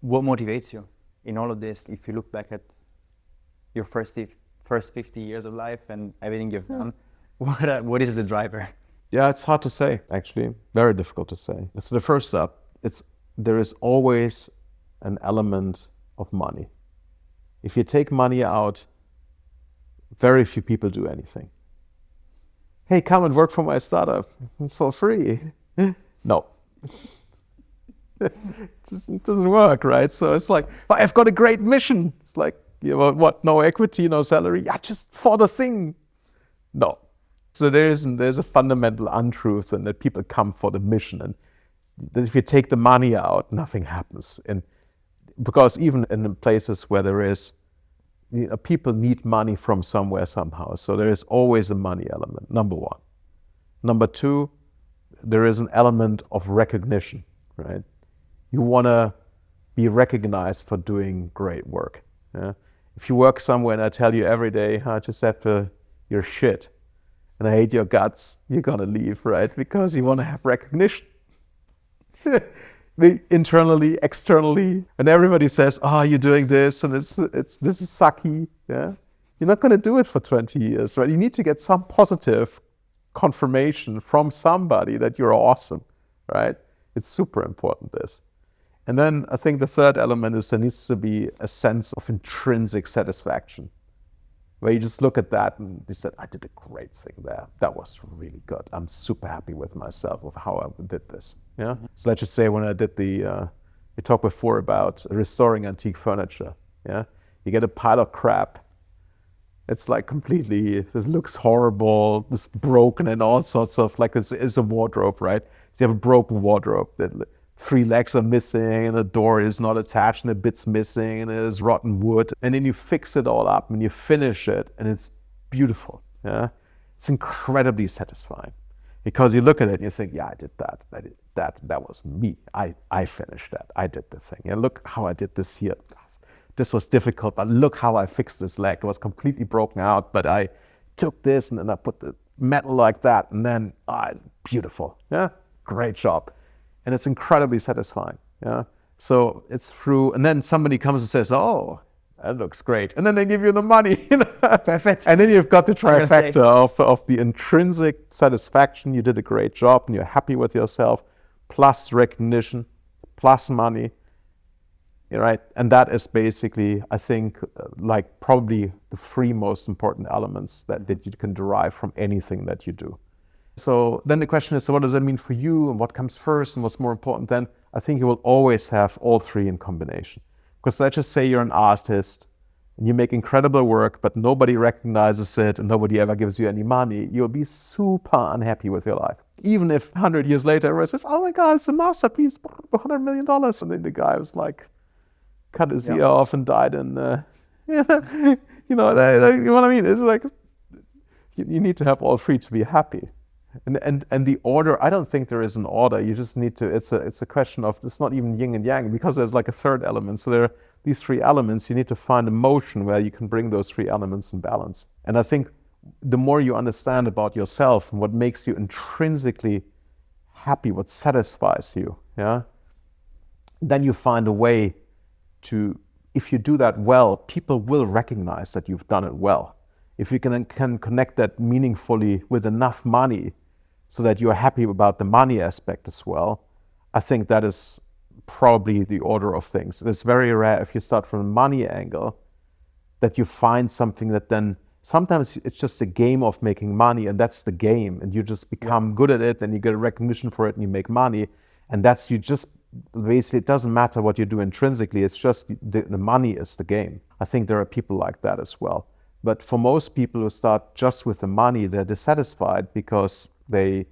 What motivates you in all of this? If you look back at your first 50 years of life and everything you've done, what is the driver? Yeah, it's hard to say, actually. Very difficult to say. So the first step, there is always an element of money. If you take money out, very few people do anything. Hey, come and work for my startup for free. No. It doesn't work, right? So it's like, I've got a great mission. It's like, what? No equity, no salary? Yeah, just for the thing. No. So there's a fundamental untruth, and that people come for the mission, and that if you take the money out, nothing happens. And because even in places where there is, people need money from somewhere somehow. So there is always a money element, number one. Number two, there is an element of recognition, right? You want to be recognized for doing great work. Yeah? If you work somewhere and I tell you every day, Giuseppe, you're shit, and I hate your guts, you're going to leave, right? Because you want to have recognition. Internally, externally, and everybody says, you're doing this, and this is sucky. Yeah? You're not going to do it for 20 years, right? You need to get some positive confirmation from somebody that you're awesome, right? It's super important, this. And then I think the third element is there needs to be a sense of intrinsic satisfaction, where you just look at that and you said, I did a great thing there. That was really good. I'm super happy with myself of how I did this. Yeah. So let's just say when I did we talked before about restoring antique furniture. Yeah. You get a pile of crap. It's like completely, this looks horrible, this broken and all sorts of, like this is a wardrobe, right? So you have a broken wardrobe that 3 legs are missing and the door is not attached and a bit's missing and there's rotten wood. And then you fix it all up and you finish it and it's beautiful. Yeah, it's incredibly satisfying because you look at it and you think, yeah, I did that. That was me. I finished that. I did the thing. And look how I did this here. This was difficult, but look how I fixed this leg. It was completely broken out, but I took this and then I put the metal like that and then, beautiful. Yeah, great job. And it's incredibly satisfying. Yeah. So it's through, and then somebody comes and says, oh, that looks great. And then they give you the money. Perfect. And then you've got the trifecta of the intrinsic satisfaction. You did a great job and you're happy with yourself, plus recognition, plus money. Right? And that is basically, I think, like probably the 3 most important elements that you can derive from anything that you do. So then the question is, so what does that mean for you and what comes first and what's more important? Then I think you will always have all 3 in combination. Because let's just say you're an artist and you make incredible work, but nobody recognizes it and nobody ever gives you any money, you'll be super unhappy with your life. Even if 100 years later everyone says, oh my God, it's a masterpiece, $100 million. And then the guy was like, cut his ear off and died in, you know what I mean? It's like, you need to have all 3 to be happy. And the order, I don't think there is an order. You just need to, it's a question of, it's not even yin and yang because there's like a third element. So there are these 3 elements. You need to find a motion where you can bring those 3 elements in balance. And I think the more you understand about yourself and what makes you intrinsically happy, what satisfies you, yeah, then you find a way to, if you do that well, people will recognize that you've done it well. If you can connect that meaningfully with enough money so that you're happy about the money aspect as well, I think that is probably the order of things. It's very rare if you start from a money angle that you find something that then, sometimes it's just a game of making money and that's the game and you just become good at it and you get a recognition for it and you make money and that's, you just, basically it doesn't matter what you do intrinsically, it's just the money is the game. I think there are people like that as well. But for most people who start just with the money, they're dissatisfied because they,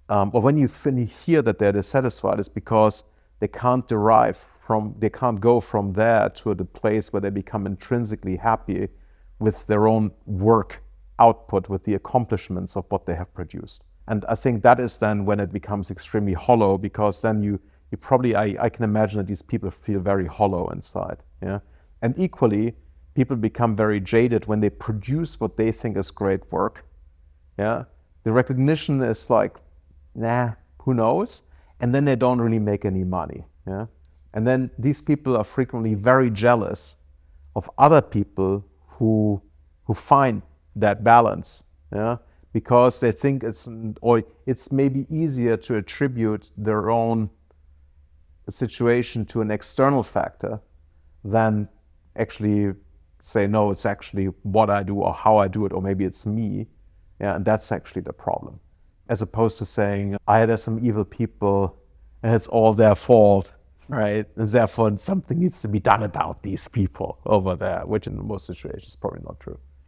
or when you hear that they're dissatisfied, it's because they can't they can't go from there to the place where they become intrinsically happy with their own work output, with the accomplishments of what they have produced. And I think that is then when it becomes extremely hollow, because then you probably, I can imagine that these people feel very hollow inside. Yeah. And equally, people become very jaded when they produce what they think is great work. Yeah. The recognition is like, nah, who knows? And then they don't really make any money. Yeah. And then these people are frequently very jealous of other people who find that balance, yeah, because they think it's maybe easier to attribute their own situation to an external factor than actually say, no, it's actually what I do or how I do it, or maybe it's me. Yeah, and that's actually the problem. As opposed to saying, there's some evil people and it's all their fault, right? And therefore something needs to be done about these people over there, which in most situations is probably not true.